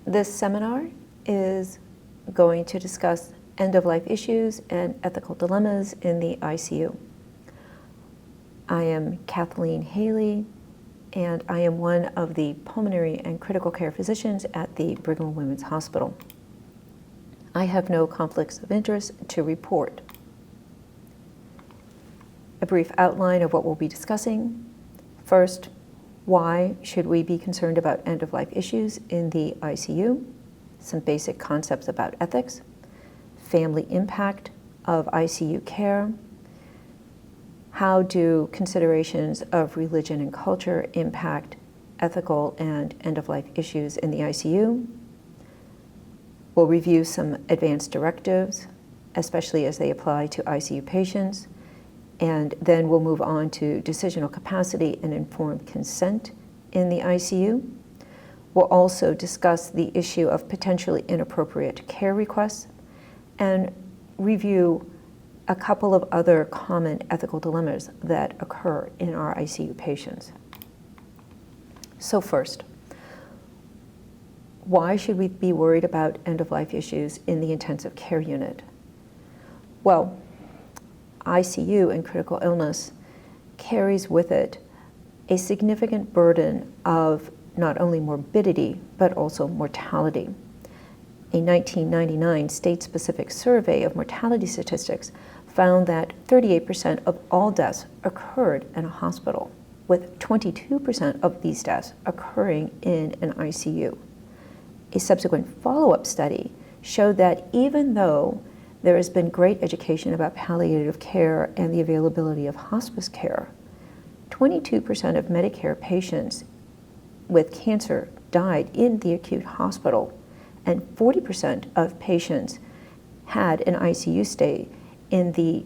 This seminar is going to discuss end-of-life issues and ethical dilemmas in the ICU. I am Kathleen Haley, and I am one of the pulmonary and critical care physicians at the Brigham and Women's Hospital. I have no conflicts of interest to report. A brief outline of what we'll be discussing. First, why should we be concerned about end-of-life issues in the ICU? Some basic concepts about ethics, family impact of ICU care, how do considerations of religion and culture impact ethical and end-of-life issues in the ICU? We'll review some advanced directives, especially as they apply to ICU patients, and then we'll move on to decisional capacity and informed consent in the ICU. We'll also discuss the issue of potentially inappropriate care requests and review a couple of other common ethical dilemmas that occur in our ICU patients. So first, why should we be worried about end-of-life issues in the intensive care unit? Well, ICU and critical illness carries with it a significant burden of not only morbidity, but also mortality. A 1999 state-specific survey of mortality statistics found that 38% of all deaths occurred in a hospital, with 22% of these deaths occurring in an ICU. A subsequent follow-up study showed that even though there has been great education about palliative care and the availability of hospice care, 22% of Medicare patients with cancer died in the acute hospital, and 40% of patients had an ICU stay in the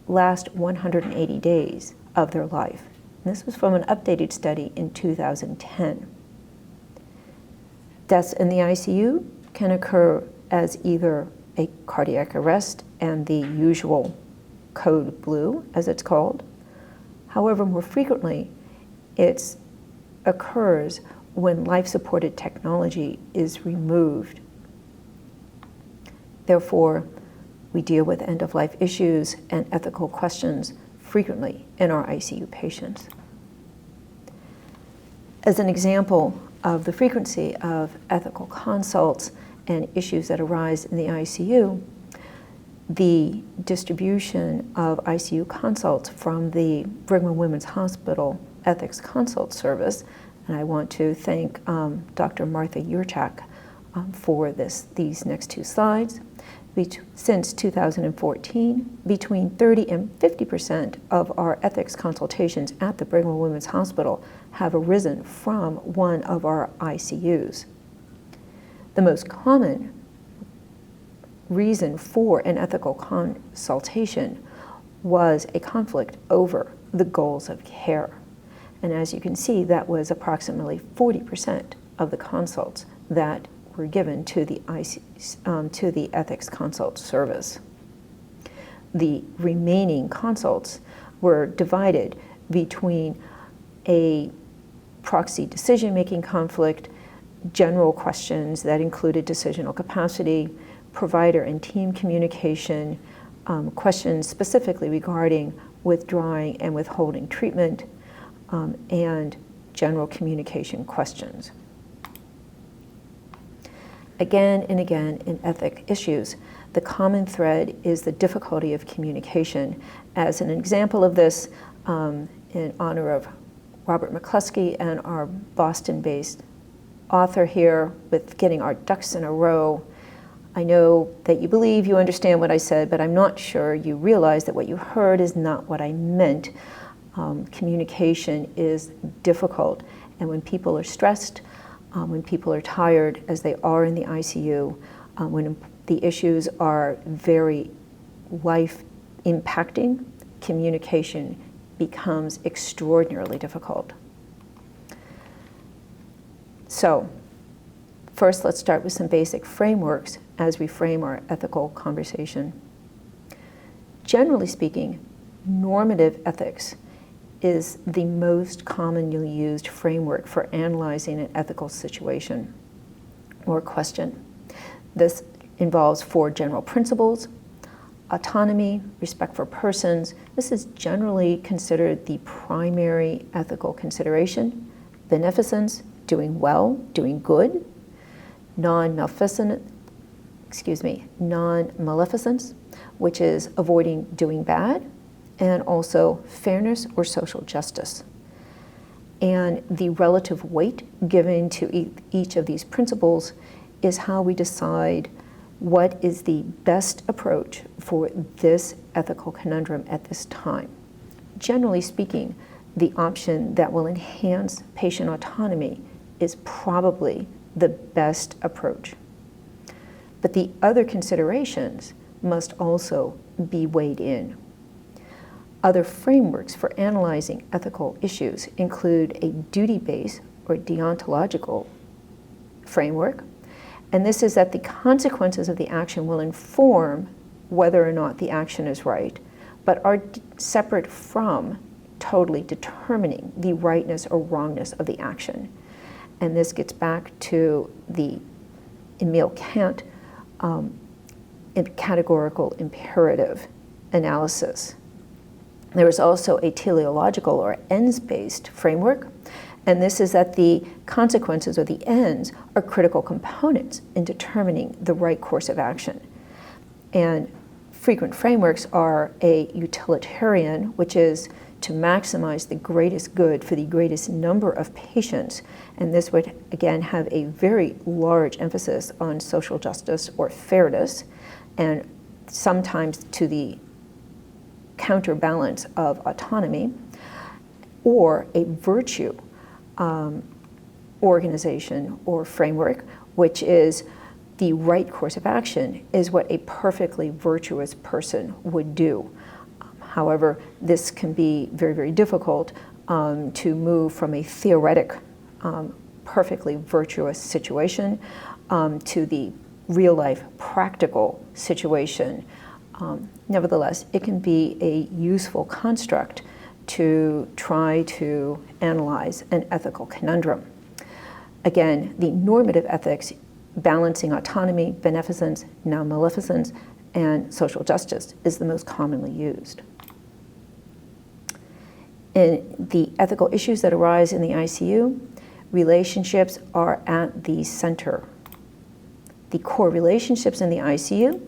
last 180 days of their life. And this was from an updated study in 2010. Deaths in the ICU can occur as either a cardiac arrest and the usual code blue, as it's called. However, more frequently, it occurs when life-supported technology is removed. Therefore, we deal with end-of-life issues and ethical questions frequently in our ICU patients. As an example of the frequency of ethical consults and issues that arise in the ICU, the distribution of ICU consults from the Brigham and Women's Hospital Ethics Consult Service, and I want to thank Dr. Martha Yurchak for these next two slides. Since 2014, between 30 and 50% of our ethics consultations at the Brigham and Women's Hospital have arisen from one of our ICUs. The most common reason for an ethical consultation was a conflict over the goals of care. And as you can see, that was approximately 40% of the consults that were given to the Ethics Consult Service. The remaining consults were divided between a proxy decision-making conflict, general questions that included decisional capacity, provider and team communication, questions specifically regarding withdrawing and withholding treatment, and general communication questions. Again and again in ethic issues, the common thread is the difficulty of communication. As an example of this, in honor of Robert McCluskey and our Boston-based author here with getting our ducks in a row, I know that you believe you understand what I said, but I'm not sure you realize that what you heard is not what I meant. Communication is difficult, and when people are stressed, when people are tired, as they are in the ICU, when the issues are very life-impacting, communication becomes extraordinarily difficult. So, first let's start with some basic frameworks as we frame our ethical conversation. Generally speaking, normative ethics is the most commonly used framework for analyzing an ethical situation. or question. This involves 4 general principles: autonomy, respect for persons. This is generally considered the primary ethical consideration. Beneficence, doing well, doing good. Non-maleficence, which is avoiding doing bad. And also fairness or social justice. And the relative weight given to each of these principles is how we decide what is the best approach for this ethical conundrum at this time. Generally speaking, the option that will enhance patient autonomy is probably the best approach. But the other considerations must also be weighed in. Other frameworks for analyzing ethical issues include a duty-based or deontological framework, and this is that the consequences of the action will inform whether or not the action is right, but are separate from totally determining the rightness or wrongness of the action. And this gets back to the Immanuel Kant categorical imperative analysis. There is also a teleological or ends-based framework, and this is that the consequences or the ends are critical components in determining the right course of action. And frequent frameworks are a utilitarian, which is to maximize the greatest good for the greatest number of patients, and this would again have a very large emphasis on social justice or fairness, and sometimes to the counterbalance of autonomy. Or a virtue organization or framework, which is the right course of action is what a perfectly virtuous person would do. However, this can be very, very difficult to move from a theoretic, perfectly virtuous situation to the real-life practical situation. Nevertheless, it can be a useful construct to try to analyze an ethical conundrum. Again, the normative ethics balancing autonomy, beneficence, non-maleficence, and social justice is the most commonly used. In the ethical issues that arise in the ICU, relationships are at the center. The core relationships in the ICU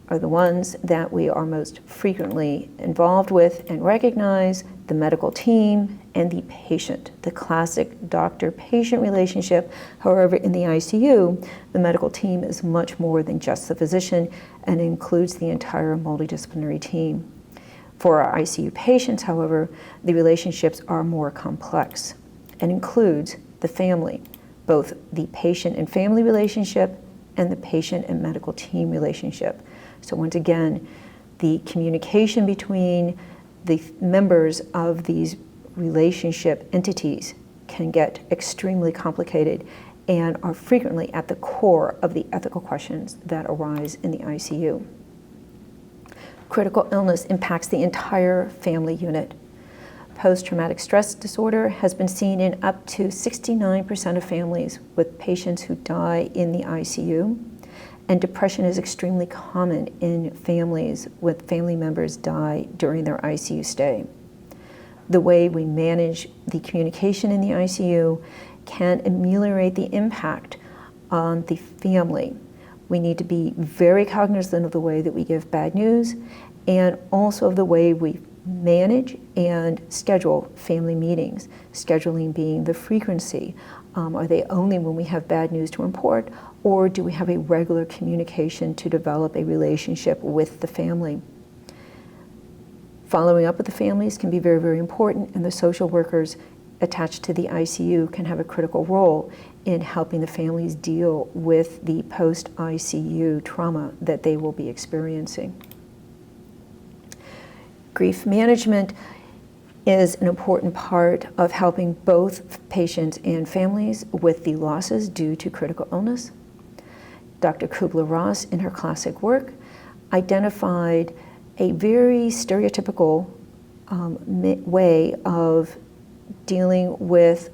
are the ones that we are most frequently involved with and recognize: the medical team and the patient, the classic doctor-patient relationship. However, in the ICU, the medical team is much more than just the physician and includes the entire multidisciplinary team. For our ICU patients, however, the relationships are more complex and includes the family, both the patient and family relationship and the patient and medical team relationship. So once again, the communication between the members of these relationship entities can get extremely complicated and are frequently at the core of the ethical questions that arise in the ICU. Critical illness impacts the entire family unit. Post-traumatic stress disorder has been seen in up to 69% of families with patients who die in the ICU. And depression is extremely common in families with family members die during their ICU stay. The way we manage the communication in the ICU can ameliorate the impact on the family. We need to be very cognizant of the way that we give bad news and also of the way we manage and schedule family meetings, scheduling being the frequency. Are they only when we have bad news to report, or do we have a regular communication to develop a relationship with the family? Following up with the families can be very, very important, and the social workers attached to the ICU can have a critical role in helping the families deal with the post-ICU trauma that they will be experiencing. Grief management is an important part of helping both patients and families with the losses due to critical illness. Dr. Kubler-Ross, in her classic work, identified a very stereotypical way of dealing with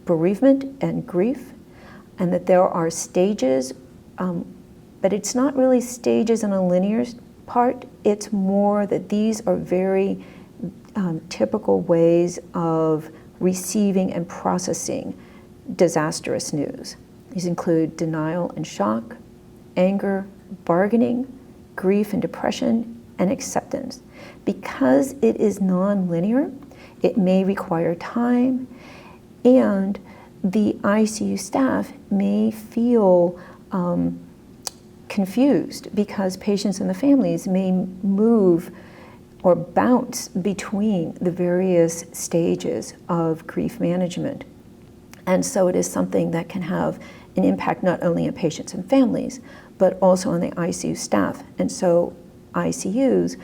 bereavement and grief, and that there are stages, but it's not really stages in a linear part. It's more that these are very typical ways of receiving and processing disastrous news. These include denial and shock, anger, bargaining, grief and depression, and acceptance. Because it is non-linear, it may require time, and the ICU staff may feel confused because patients and the families may move or bounce between the various stages of grief management. And so it is something that can have an impact not only on patients and families, but also on the ICU staff. And so ICUs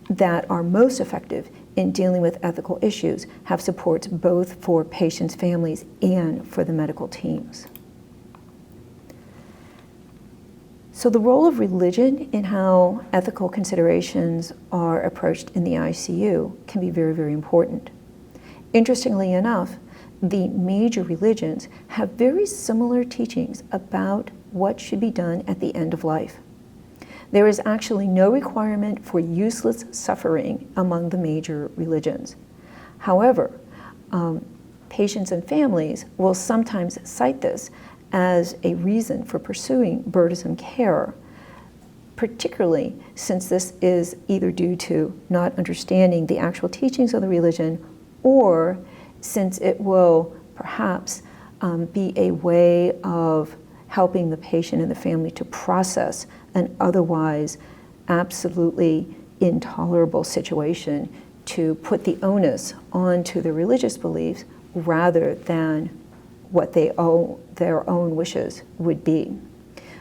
that are most effective in dealing with ethical issues have supports both for patients, families, and for the medical teams. So the role of religion in how ethical considerations are approached in the ICU can be very, very important. Interestingly enough, the major religions have very similar teachings about what should be done at the end of life. There is actually no requirement for useless suffering among the major religions. However, patients and families will sometimes cite this as a reason for pursuing burdensome care, particularly since this is either due to not understanding the actual teachings of the religion, or since it will perhaps be a way of helping the patient and the family to process an otherwise absolutely intolerable situation, to put the onus onto the religious beliefs rather than what their own wishes would be.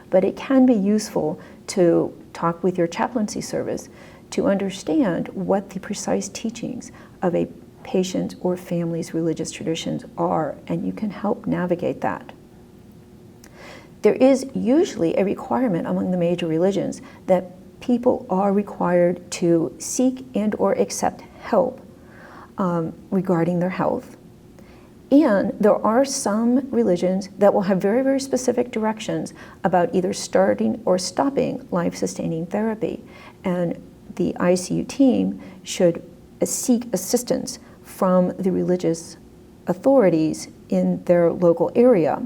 But it can be useful to talk with your chaplaincy service to understand what the precise teachings of a patient or family's religious traditions are, and you can help navigate that. There is usually a requirement among the major religions that people are required to seek and or accept help regarding their health. And there are some religions that will have very, very specific directions about either starting or stopping life-sustaining therapy. And the ICU team should seek assistance from the religious authorities in their local area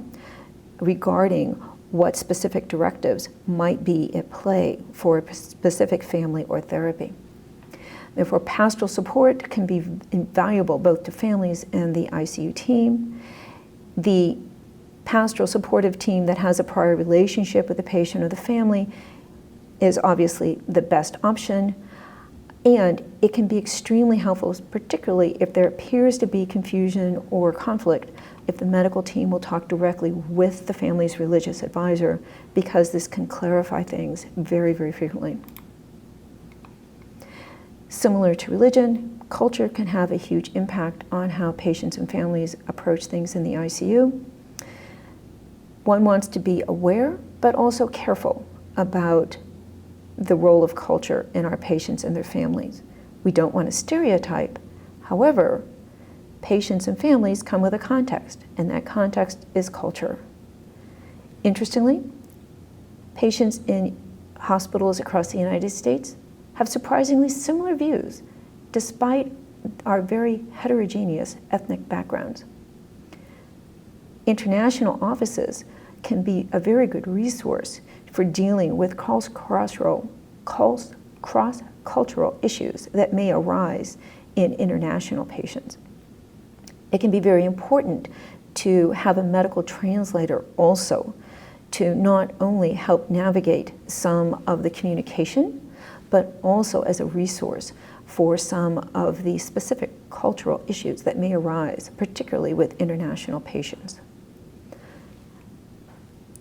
regarding what specific directives might be at play for a specific family or therapy. Therefore, pastoral support can be invaluable both to families and the ICU team. The pastoral supportive team that has a prior relationship with the patient or the family is obviously the best option, and it can be extremely helpful, particularly if there appears to be confusion or conflict, if the medical team will talk directly with the family's religious advisor, because this can clarify things very, very frequently. Similar to religion, culture can have a huge impact on how patients and families approach things in the ICU. One wants to be aware, but also careful about the role of culture in our patients and their families. We don't want to stereotype. However, patients and families come with a context, and that context is culture. Interestingly, patients in hospitals across the United States have surprisingly similar views, despite our very heterogeneous ethnic backgrounds. International offices can be a very good resource for dealing with cross-cultural issues that may arise in international patients. It can be very important to have a medical translator also to not only help navigate some of the communication, but also as a resource for some of the specific cultural issues that may arise, particularly with international patients.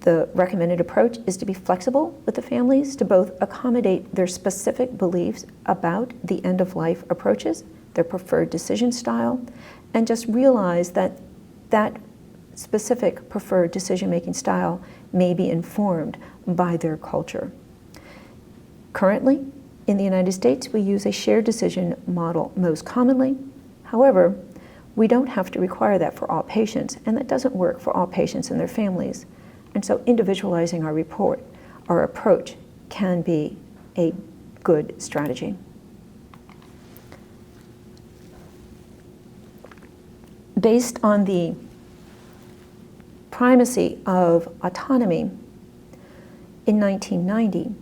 The recommended approach is to be flexible with the families to both accommodate their specific beliefs about the end-of-life approaches, their preferred decision style, and just realize that that specific preferred decision-making style may be informed by their culture. Currently, in the United States, we use a shared decision model most commonly. However, We don't have to require that for all patients, and that doesn't work for all patients and their families. And so individualizing our approach can be a good strategy. Based on the primacy of autonomy, in 1990,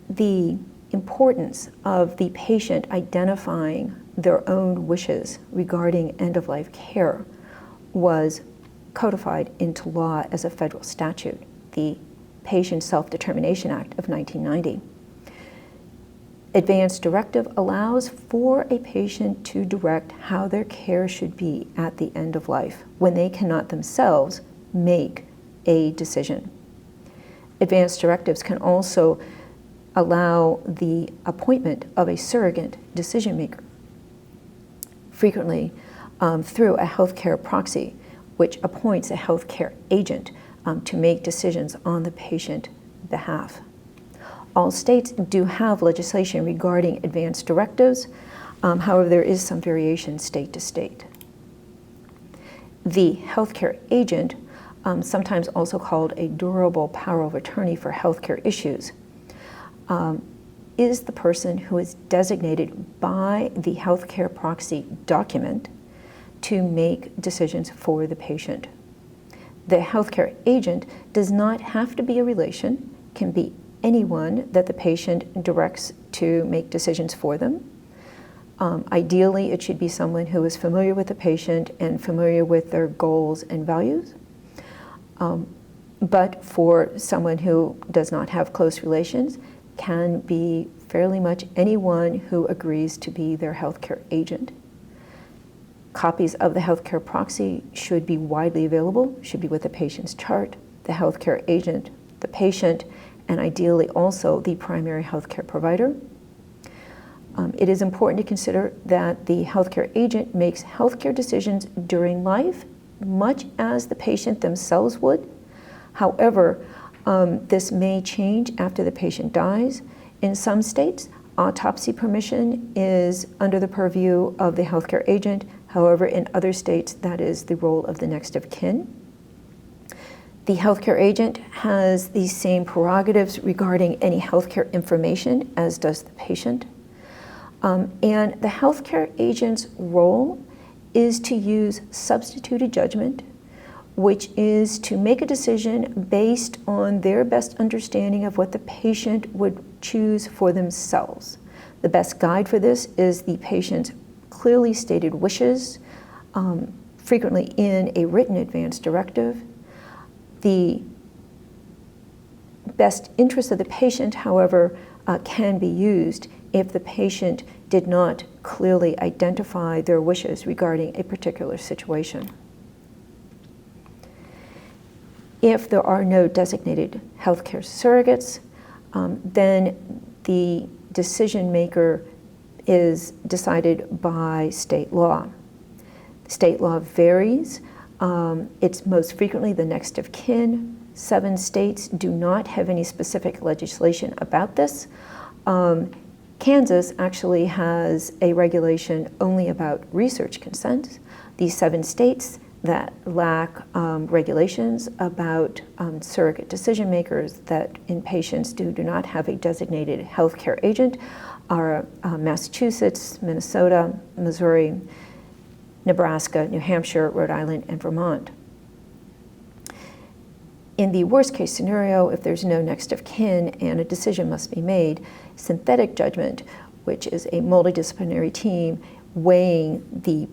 the importance of the patient identifying their own wishes regarding end-of-life care was codified into law as a federal statute, the Patient Self-Determination Act of 1990. Advance Directive allows for a patient to direct how their care should be at the end of life when they cannot themselves make a decision. Advance directives can also allow the appointment of a surrogate decision maker, frequently through a healthcare proxy, which appoints a healthcare agent to make decisions on the patient behalf. All states do have legislation regarding advance directives. However, there is some variation state to state. The healthcare agent, sometimes also called a durable power of attorney for healthcare issues, is the person who is designated by the healthcare proxy document to make decisions for the patient. The healthcare agent does not have to be a relation, can be anyone that the patient directs to make decisions for them. Ideally, it should be someone who is familiar with the patient and familiar with their goals and values. But for someone who does not have close relations, can be fairly much anyone who agrees to be their healthcare agent. Copies of the healthcare proxy should be widely available, should be with the patient's chart, the healthcare agent, the patient, and ideally also the primary healthcare provider. It is important to consider that the healthcare agent makes healthcare decisions during life, much as the patient themselves would. However, this may change after the patient dies. In some states, autopsy permission is under the purview of the healthcare agent. However, in other states, that is the role of the next of kin. The healthcare agent has the same prerogatives regarding any healthcare information as does the patient. And the healthcare agent's role is to use substituted judgment, which is to make a decision based on their best understanding of what the patient would choose for themselves. The best guide for this is the patient's clearly stated wishes, frequently in a written advance directive. The best interest of the patient, however, can be used if the patient did not clearly identify their wishes regarding a particular situation. If there are no designated healthcare surrogates, then the decision maker is decided by state law. State law varies. It's most frequently the next of kin. 7 states do not have any specific legislation about this. Kansas actually has a regulation only about research consent. These 7 states that lack regulations about surrogate decision makers that in patients do not have a designated healthcare agent are Massachusetts, Minnesota, Missouri, Nebraska, New Hampshire, Rhode Island, and Vermont. In the worst case scenario, if there's no next of kin and a decision must be made, synthetic judgment, which is a multidisciplinary team weighing the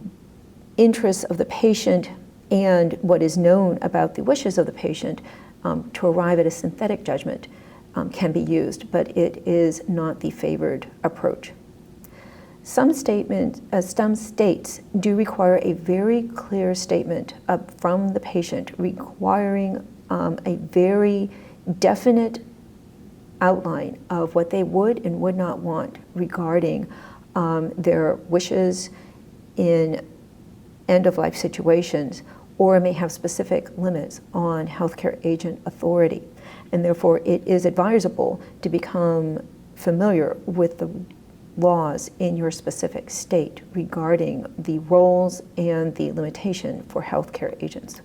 interests of the patient and what is known about the wishes of the patient to arrive at a synthetic judgment can be used, but it is not the favored approach. Some states do require a very clear statement from the patient requiring a very definite outline of what they would and would not want regarding their wishes in end-of-life situations, or may have specific limits on healthcare agent authority. And therefore, it is advisable to become familiar with the laws in your specific state regarding the roles and the limitation for healthcare agents.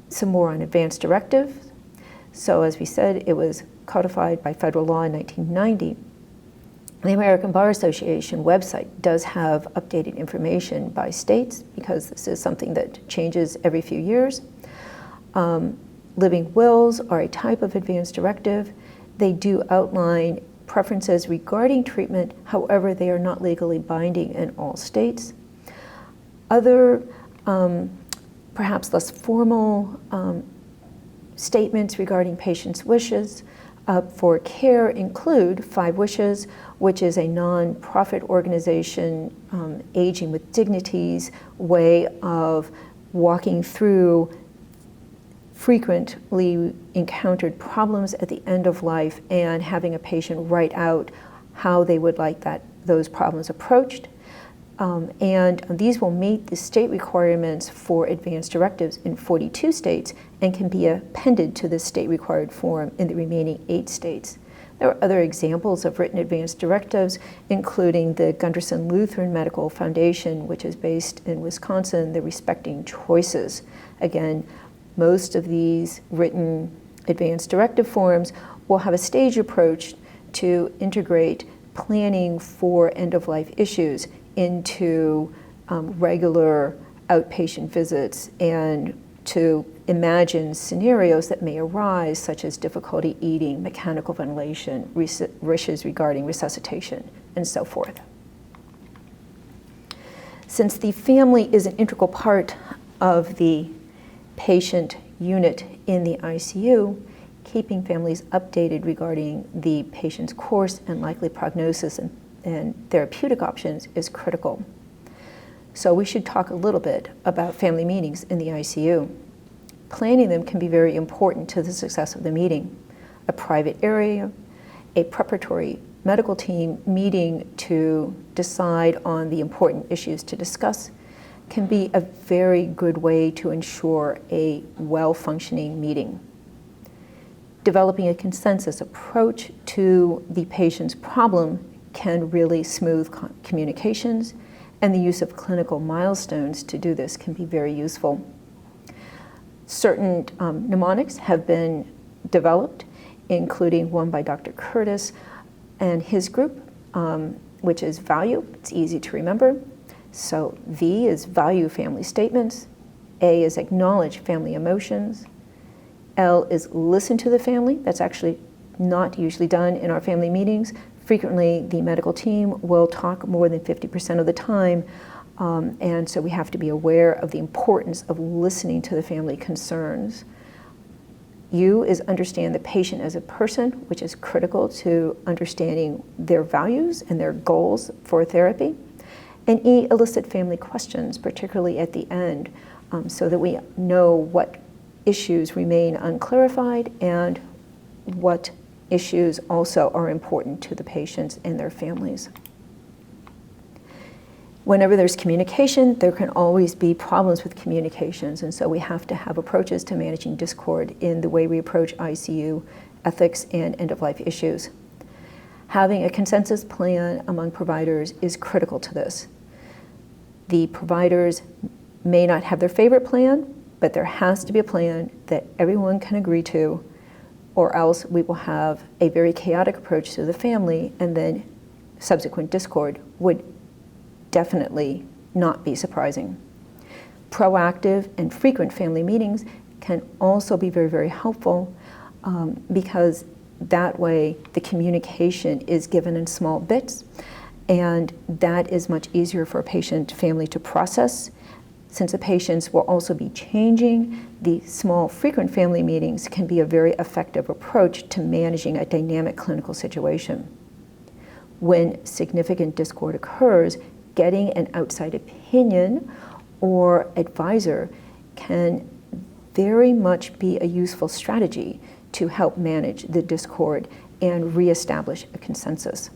Some more on advance directives. So as we said, it was codified by federal law in 1990. The American Bar Association website does have updated information by states because this is something that changes every few years. Living wills are a type of advance directive. They do outline preferences regarding treatment, however, they are not legally binding in all states. Other, perhaps less formal statements regarding patients' wishes for care include 5 Wishes, which is a non-profit organization, Aging with Dignity's way of walking through frequently encountered problems at the end of life and having a patient write out how they would like those problems approached. And these will meet the state requirements for advance directives in 42 states and can be appended to the state required form in the remaining 8 states. There are other examples of written advance directives, including the Gunderson Lutheran Medical Foundation, which is based in Wisconsin, the Respecting Choices. Again, most of these written advance directive forms will have a staged approach to integrate planning for end-of-life issues into regular outpatient visits and to imagine scenarios that may arise, such as difficulty eating, mechanical ventilation, wishes regarding resuscitation, and so forth. Since the family is an integral part of the patient unit in the ICU, keeping families updated regarding the patient's course and likely prognosis and therapeutic options is critical. So we should talk a little bit about family meetings in the ICU. Planning them can be very important to the success of the meeting. A private area, a preparatory medical team meeting to decide on the important issues to discuss can be a very good way to ensure a well-functioning meeting. Developing a consensus approach to the patient's problem can really smooth communications, and the use of clinical milestones to do this can be very useful. Certain mnemonics have been developed, including one by Dr. Curtis and his group, which is VALUE. It's easy to remember. So V is value family statements, A is acknowledge family emotions, L is listen to the family. That's actually not usually done in our family meetings. Frequently, the medical team will talk more than 50% of the time, and so we have to be aware of the importance of listening to the family concerns. U is understand the patient as a person, which is critical to understanding their values and their goals for therapy. And E, elicit family questions, particularly at the end, so that we know what issues remain unclarified and what issues also are important to the patients and their families. Whenever there's communication, there can always be problems with communications, and so we have to have approaches to managing discord in the way we approach ICU ethics and end-of-life issues. Having a consensus plan among providers is critical to this. The providers may not have their favorite plan, but there has to be a plan that everyone can agree to, or else we will have a very chaotic approach to the family, and then subsequent discord would definitely not be surprising. Proactive and frequent family meetings can also be very, very helpful because that way the communication is given in small bits, and that is much easier for a patient family to process. Since the patients will also be changing, the small frequent family meetings can be a very effective approach to managing a dynamic clinical situation. When significant discord occurs, getting an outside opinion or advisor can very much be a useful strategy to help manage the discord and reestablish a consensus.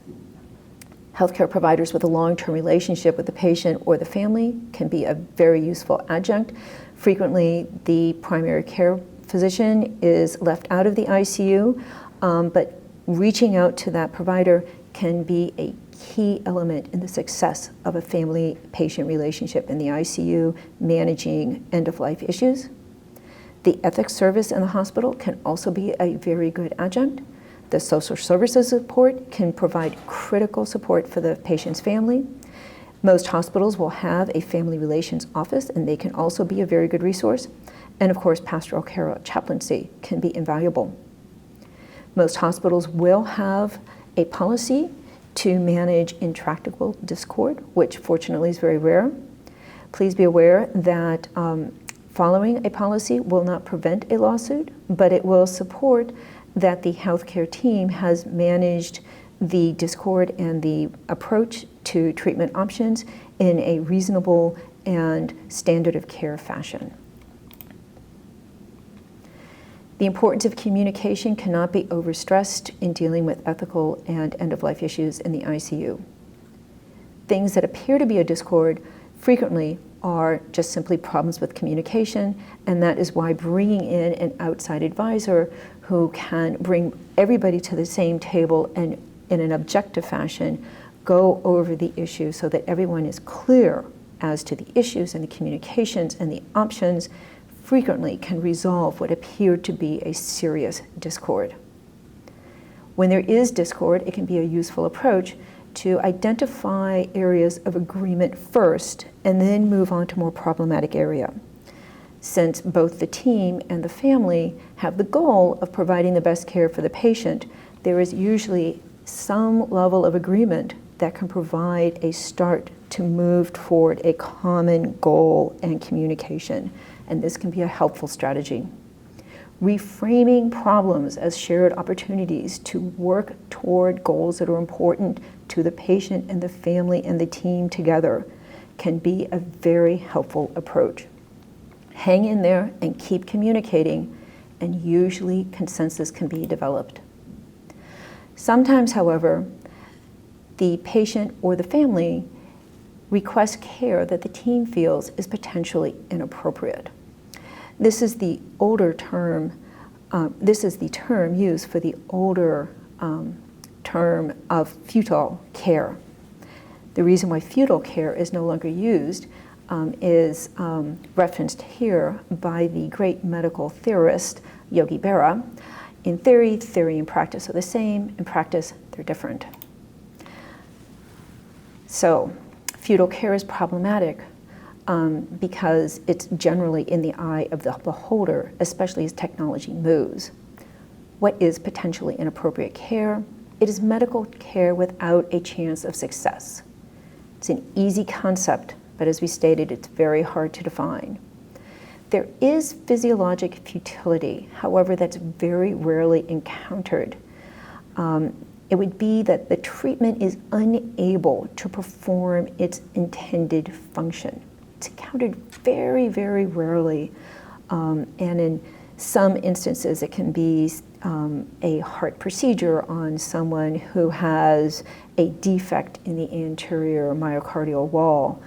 Healthcare providers with a long-term relationship with the patient or the family can be a very useful adjunct. Frequently, the primary care physician is left out of the ICU, but reaching out to that provider can be a key element in the success of a family-patient relationship in the ICU, managing end-of-life issues. The ethics service in the hospital can also be a very good adjunct. The social services support can provide critical support for the patient's family. Most hospitals will have a family relations office, and they can also be a very good resource. And of course, pastoral care chaplaincy can be invaluable. Most hospitals will have a policy to manage intractable discord, which fortunately is very rare. Please be aware that following a policy will not prevent a lawsuit, but it will support that the healthcare team has managed the discord and the approach to treatment options in a reasonable and standard of care fashion. The importance of communication cannot be overstressed in dealing with ethical and end-of-life issues in the ICU. Things that appear to be a discord frequently are just simply problems with communication, and that is why bringing in an outside advisor who can bring everybody to the same table and in an objective fashion go over the issue so that everyone is clear as to the issues and the communications and the options frequently can resolve what appeared to be a serious discord. When there is discord, it can be a useful approach to identify areas of agreement first and then move on to more problematic area. Since both the team and the family have the goal of providing the best care for the patient, there is usually some level of agreement that can provide a start to move toward a common goal and communication, and this can be a helpful strategy. Reframing problems as shared opportunities to work toward goals that are important to the patient and the family and the team together can be a very helpful approach. Hang in there and keep communicating, and usually consensus can be developed. Sometimes, however, the patient or the family requests care that the team feels is potentially inappropriate. This is the older term, this is the term used for the older term of futile care. The reason why futile care is no longer used is referenced here by the great medical theorist Yogi Berra. In theory and practice are the same. In practice, they're different. So, futile care is problematic because it's generally in the eye of the beholder, especially as technology moves. What is potentially inappropriate care? It is medical care without a chance of success. It's an easy concept, but as we stated, it's very hard to define. There is physiologic futility, however, that's very rarely encountered. It would be that the treatment is unable to perform its intended function. It's encountered very, very rarely, and in some instances it can be a heart procedure on someone who has a defect in the anterior myocardial wall.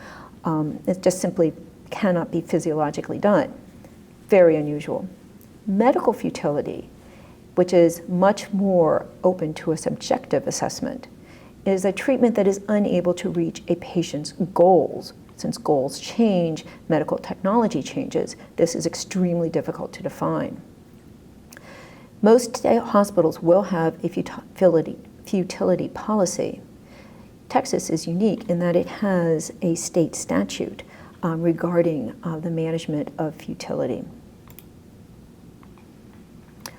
It just simply cannot be physiologically done. Very unusual. Medical futility, which is much more open to a subjective assessment, is a treatment that is unable to reach a patient's goals. Since goals change, medical technology changes, this is extremely difficult to define. Most hospitals will have a futility policy. Texas is unique in that it has a state statute regarding the management of futility.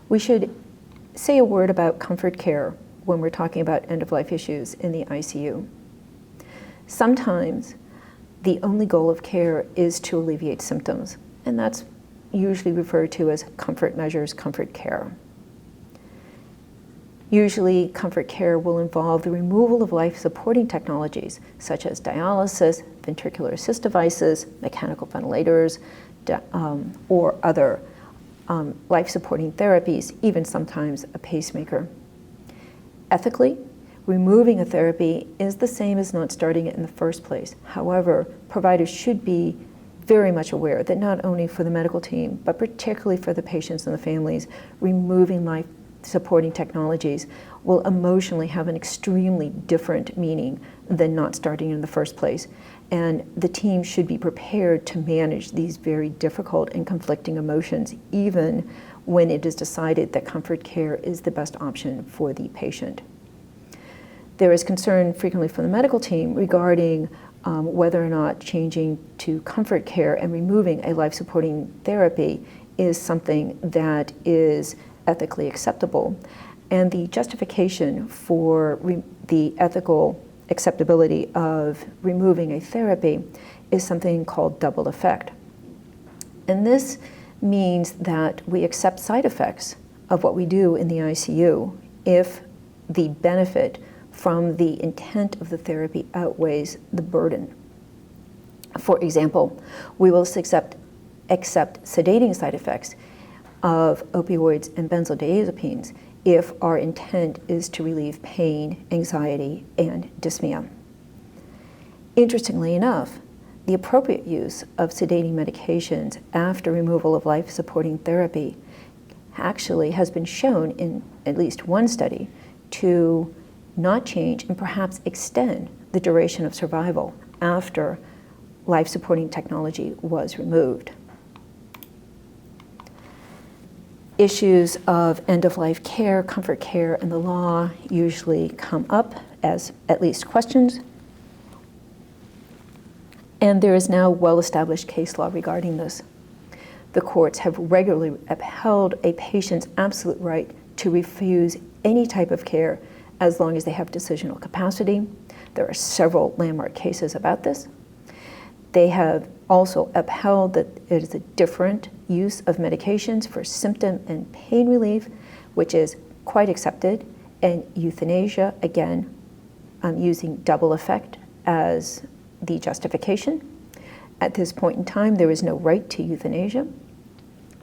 We should say a word about comfort care when we're talking about end-of-life issues in the ICU. Sometimes the only goal of care is to alleviate symptoms, and that's usually referred to as comfort measures, comfort care. Usually, comfort care will involve the removal of life-supporting technologies, such as dialysis, ventricular assist devices, mechanical ventilators, or other life-supporting therapies, even sometimes a pacemaker. Ethically, removing a therapy is the same as not starting it in the first place. However, providers should be very much aware that not only for the medical team, but particularly for the patients and the families, removing supporting technologies will emotionally have an extremely different meaning than not starting in the first place. And the team should be prepared to manage these very difficult and conflicting emotions, even when it is decided that comfort care is the best option for the patient. There is concern frequently from the medical team regarding whether or not changing to comfort care and removing a life-supporting therapy is something that is ethically acceptable. And the justification for the ethical acceptability of removing a therapy is something called double effect. And this means that we accept side effects of what we do in the ICU if the benefit from the intent of the therapy outweighs the burden. For example, we will accept sedating side effects of opioids and benzodiazepines if our intent is to relieve pain, anxiety, and dyspnea. Interestingly enough, the appropriate use of sedating medications after removal of life-supporting therapy actually has been shown in at least one study to not change and perhaps extend the duration of survival after life-supporting technology was removed. Issues of end-of-life care, comfort care, and the law usually come up as at least questions. And there is now well-established case law regarding this. The courts have regularly upheld a patient's absolute right to refuse any type of care as long as they have decisional capacity. There are several landmark cases about this. They have also upheld that it is a different use of medications for symptom and pain relief, which is quite accepted, and euthanasia, again, using double effect as the justification. At this point in time, there is no right to euthanasia,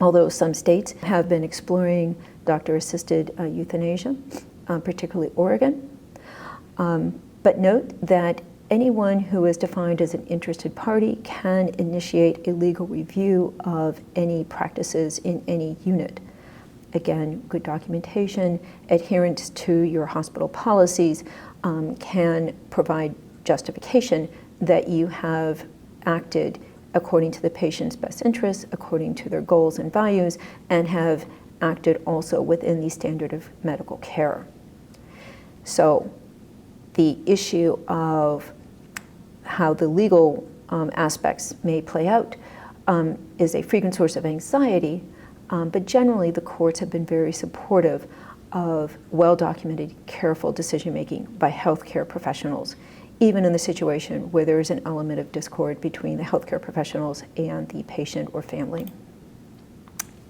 although some states have been exploring doctor-assisted euthanasia, particularly Oregon. But note that anyone who is defined as an interested party can initiate a legal review of any practices in any unit. Again, good documentation, adherence to your hospital policies can provide justification that you have acted according to the patient's best interests, according to their goals and values, and have acted also within the standard of medical care. So the issue of how the legal aspects may play out is a frequent source of anxiety, but generally the courts have been very supportive of well-documented, careful decision-making by healthcare professionals, even in the situation where there is an element of discord between the healthcare professionals and the patient or family.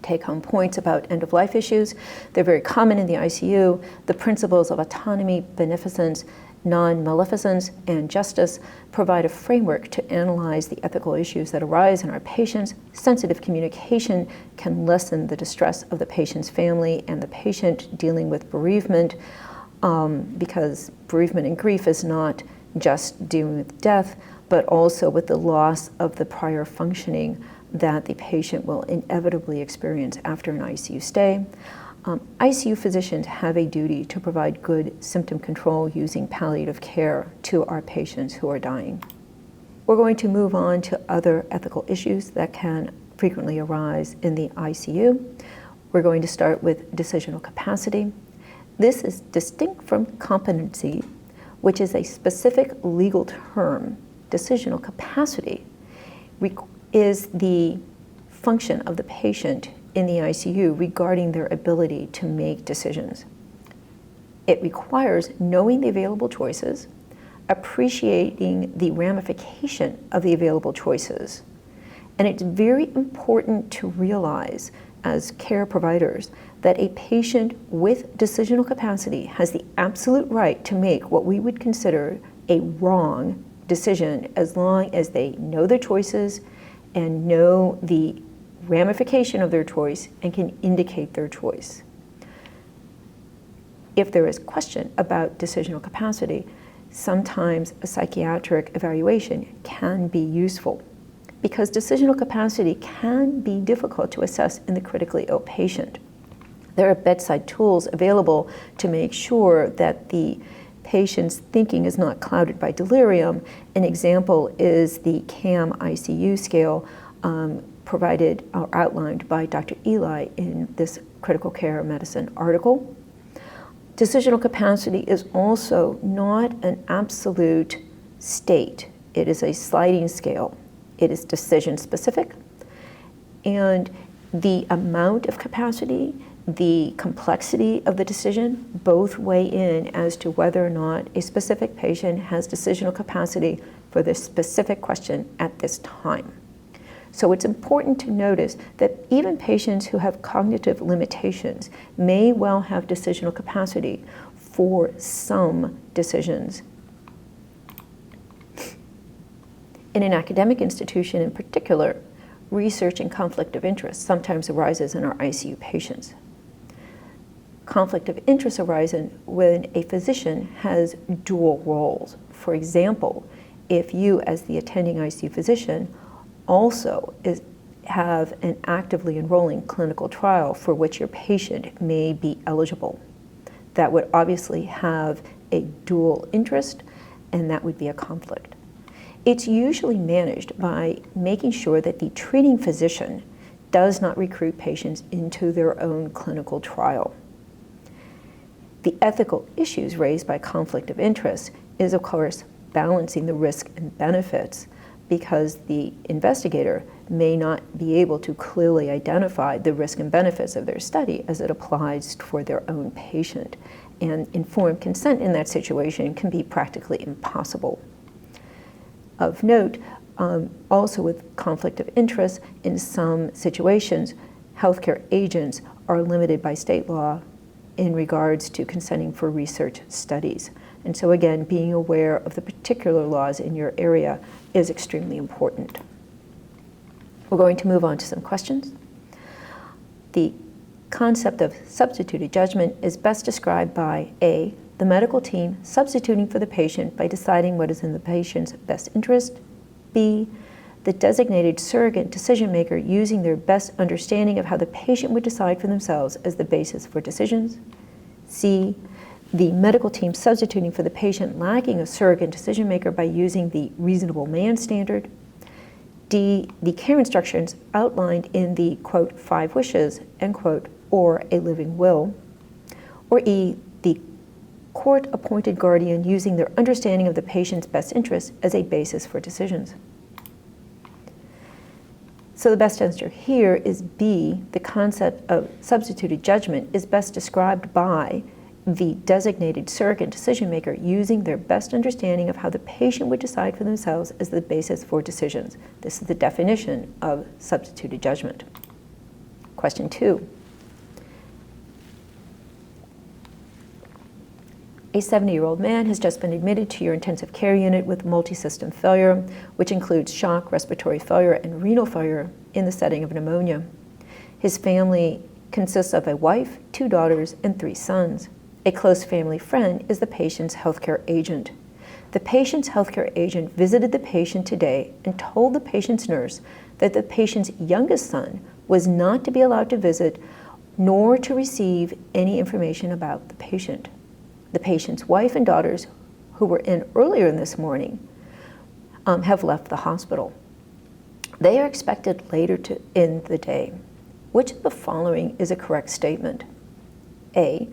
Take-home points about end-of-life issues. They're very common in the ICU. The principles of autonomy, beneficence, non-maleficence, and justice provide a framework to analyze the ethical issues that arise in our patients. Sensitive communication can lessen the distress of the patient's family and the patient dealing with bereavement, because bereavement and grief is not just dealing with death, but also with the loss of the prior functioning that the patient will inevitably experience after an ICU stay. ICU physicians have a duty to provide good symptom control using palliative care to our patients who are dying. We're going to move on to other ethical issues that can frequently arise in the ICU. We're going to start with decisional capacity. This is distinct from competency, which is a specific legal term. Decisional capacity is the function of the patient in the ICU regarding their ability to make decisions. It requires knowing the available choices, appreciating the ramification of the available choices. And it's very important to realize as care providers that a patient with decisional capacity has the absolute right to make what we would consider a wrong decision as long as they know their choices and know the ramification of their choice and can indicate their choice. If there is question about decisional capacity, sometimes a psychiatric evaluation can be useful because decisional capacity can be difficult to assess in the critically ill patient. There are bedside tools available to make sure that the patient's thinking is not clouded by delirium. An example is the CAM ICU scale provided or outlined by Dr. Eli in this critical care medicine article. Decisional capacity is also not an absolute state. It is a sliding scale. It is decision specific, and the amount of capacity, the complexity of the decision, both weigh in as to whether or not a specific patient has decisional capacity for this specific question at this time. So it's important to notice that even patients who have cognitive limitations may well have decisional capacity for some decisions. In an academic institution in particular, research and conflict of interest sometimes arises in our ICU patients. Conflict of interest arises when a physician has dual roles. For example, if you as the attending ICU physician also have an actively enrolling clinical trial for which your patient may be eligible. That would obviously have a dual interest, and that would be a conflict. It's usually managed by making sure that the treating physician does not recruit patients into their own clinical trial. The ethical issues raised by conflict of interest is, of course, balancing the risk and benefits, because the investigator may not be able to clearly identify the risk and benefits of their study as it applies for their own patient. And informed consent in that situation can be practically impossible. Of note, also with conflict of interest, in some situations, healthcare agents are limited by state law in regards to consenting for research studies. And so again, being aware of the particular laws in your area is extremely important. We're going to move on to some questions. The concept of substituted judgment is best described by A, the medical team substituting for the patient by deciding what is in the patient's best interest. B, the designated surrogate decision maker using their best understanding of how the patient would decide for themselves as the basis for decisions. C, the medical team substituting for the patient lacking a surrogate decision maker by using the reasonable man standard. D, the care instructions outlined in the, quote, 5 wishes, end quote, or a living will. Or E, the court-appointed guardian using their understanding of the patient's best interests as a basis for decisions. So the best answer here is B, the concept of substituted judgment is best described by the designated surrogate decision maker using their best understanding of how the patient would decide for themselves as the basis for decisions. This is the definition of substituted judgment. Question 2. A 70-year-old man has just been admitted to your intensive care unit with multi-system failure, which includes shock, respiratory failure, and renal failure in the setting of pneumonia. His family consists of a wife, 2 daughters, and 3 sons. A close family friend is the patient's healthcare agent. The patient's healthcare agent visited the patient today and told the patient's nurse that the patient's youngest son was not to be allowed to visit nor to receive any information about the patient. The patient's wife and daughters, who were in earlier this morning, have left the hospital. They are expected later in the day. Which of the following is a correct statement? A,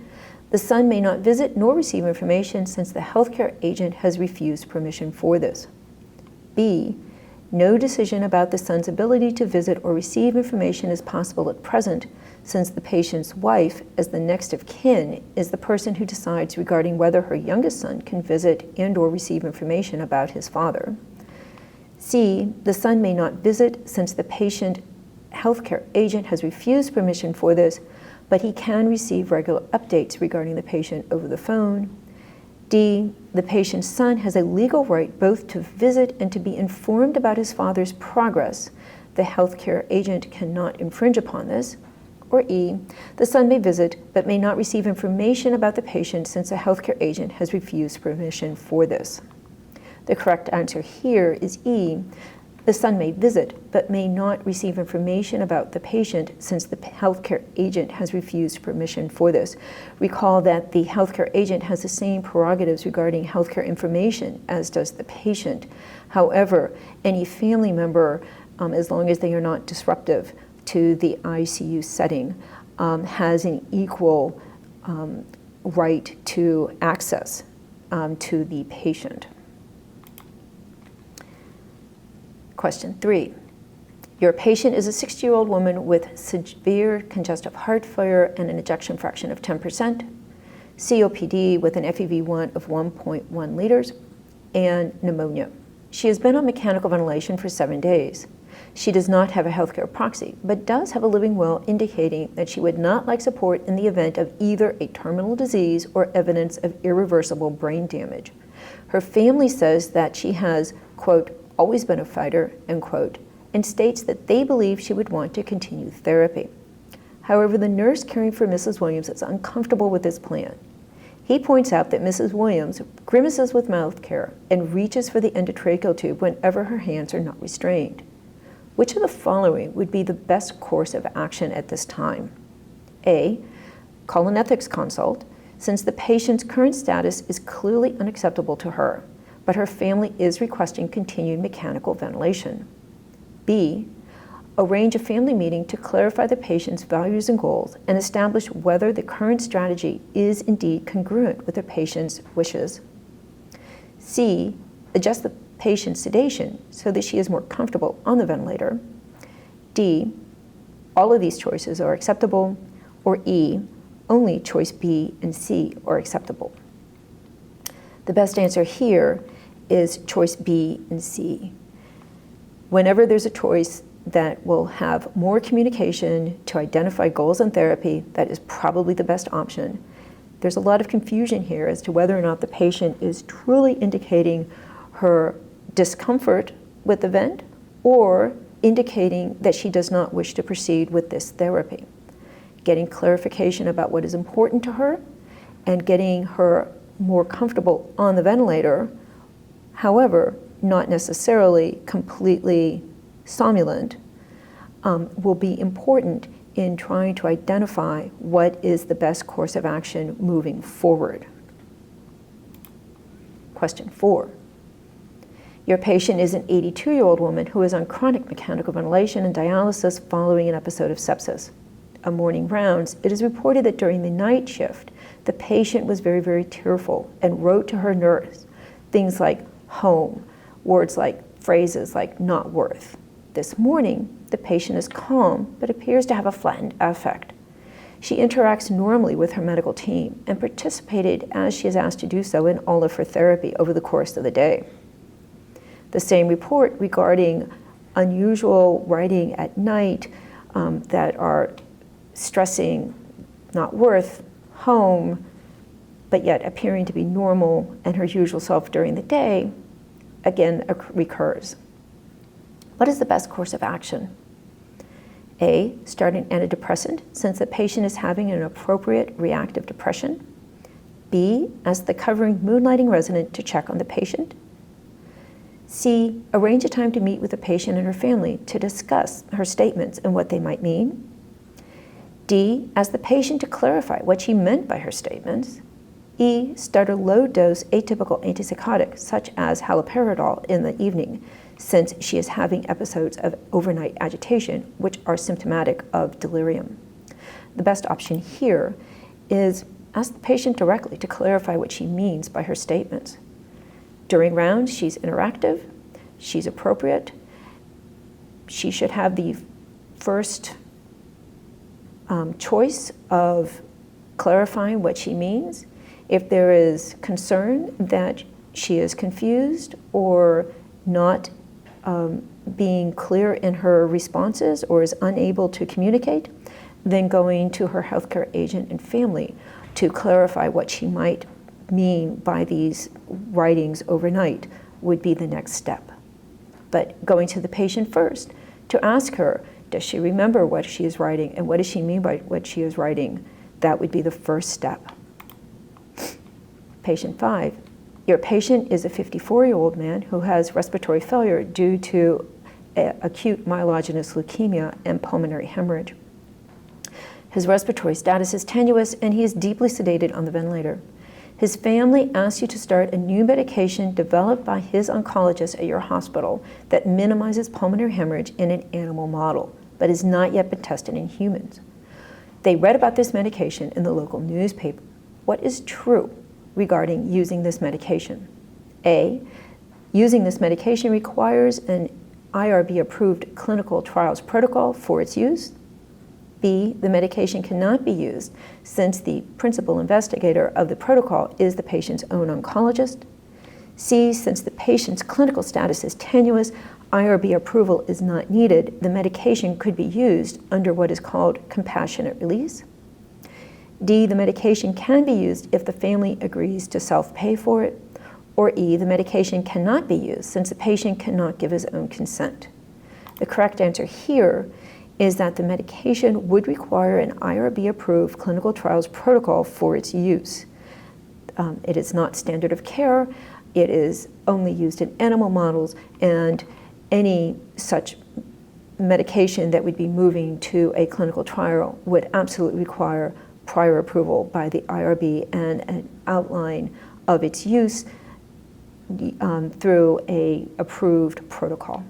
the son may not visit nor receive information since the healthcare agent has refused permission for this. B, no decision about the son's ability to visit or receive information is possible at present, since the patient's wife, as the next of kin, is the person who decides regarding whether her youngest son can visit and or receive information about his father. C, the son may not visit since the patient healthcare agent has refused permission for this, but he can receive regular updates regarding the patient over the phone. D, the patient's son has a legal right both to visit and to be informed about his father's progress. The healthcare agent cannot infringe upon this. Or E, the son may visit but may not receive information about the patient since the healthcare agent has refused permission for this. The correct answer here is E. The son may visit, but may not receive information about the patient since the healthcare agent has refused permission for this. Recall that the healthcare agent has the same prerogatives regarding healthcare information as does the patient. However, any family member, as long as they are not disruptive to the ICU setting, has an equal right to access to the patient. Question 3. Your patient is a 60-year-old woman with severe congestive heart failure and an ejection fraction of 10%, COPD with an FEV1 of 1.1 liters, and pneumonia. She has been on mechanical ventilation for 7 days. She does not have a healthcare proxy, but does have a living will indicating that she would not like support in the event of either a terminal disease or evidence of irreversible brain damage. Her family says that she has, quote, always been a fighter, end quote, and states that they believe she would want to continue therapy. However, the nurse caring for Mrs. Williams is uncomfortable with this plan. He points out that Mrs. Williams grimaces with mouth care and reaches for the endotracheal tube whenever her hands are not restrained. Which of the following would be the best course of action at this time? A, call an ethics consult, since the patient's current status is clearly unacceptable to her, but her family is requesting continued mechanical ventilation. B, arrange a family meeting to clarify the patient's values and goals and establish whether the current strategy is indeed congruent with the patient's wishes. C, adjust the patient's sedation so that she is more comfortable on the ventilator. D, all of these choices are acceptable. Or E, only choice B and C are acceptable. The best answer here is choice B and C. Whenever there's a choice that will have more communication to identify goals and therapy, that is probably the best option. There's a lot of confusion here as to whether or not the patient is truly indicating her discomfort with the vent or indicating that she does not wish to proceed with this therapy. Getting clarification about what is important to her and getting her more comfortable on the ventilator, however, not necessarily completely somnolent, will be important in trying to identify what is the best course of action moving forward. Question 4. Your patient is an 82-year-old woman who is on chronic mechanical ventilation and dialysis following an episode of sepsis. On morning rounds, it is reported that during the night shift, the patient was very, very tearful and wrote to her nurse things like home, words like phrases like not worth. This morning, the patient is calm but appears to have a flattened affect. She interacts normally with her medical team and participated as she is asked to do so in all of her therapy over the course of the day. The same report regarding unusual writing at night that are stressing not worth, home, but yet appearing to be normal and her usual self during the day, again recurs. What is the best course of action? A, start an antidepressant since the patient is having an appropriate reactive depression. B, ask the covering moonlighting resident to check on the patient. C, arrange a time to meet with the patient and her family to discuss her statements and what they might mean. D, ask the patient to clarify what she meant by her statements. E, start a low-dose atypical antipsychotic such as haloperidol in the evening since she is having episodes of overnight agitation which are symptomatic of delirium. The best option here is ask the patient directly to clarify what she means by her statements. During rounds, she's interactive, she's appropriate, she should have the first choice of clarifying what she means. If there is concern that she is confused or not being clear in her responses or is unable to communicate, then going to her healthcare agent and family to clarify what she might mean by these writings overnight would be the next step. But going to the patient first to ask her, does she remember what she is writing and what does she mean by what she is writing? That would be the first step. Patient 5. Your patient is a 54-year-old man who has respiratory failure due to acute myelogenous leukemia and pulmonary hemorrhage. His respiratory status is tenuous, and he is deeply sedated on the ventilator. His family asks you to start a new medication developed by his oncologist at your hospital that minimizes pulmonary hemorrhage in an animal model, but has not yet been tested in humans. They read about this medication in the local newspaper. What is true regarding using this medication? A, using this medication requires an IRB-approved clinical trials protocol for its use. B, the medication cannot be used since the principal investigator of the protocol is the patient's own oncologist. C, since the patient's clinical status is tenuous, IRB approval is not needed. The medication could be used under what is called compassionate release. D, the medication can be used if the family agrees to self-pay for it. Or E, the medication cannot be used since the patient cannot give his own consent. The correct answer here is that the medication would require an IRB-approved clinical trials protocol for its use. It is not standard of care. It is only used in animal models, and any such medication that would be moving to a clinical trial would absolutely require prior approval by the IRB and an outline of its use through an approved protocol.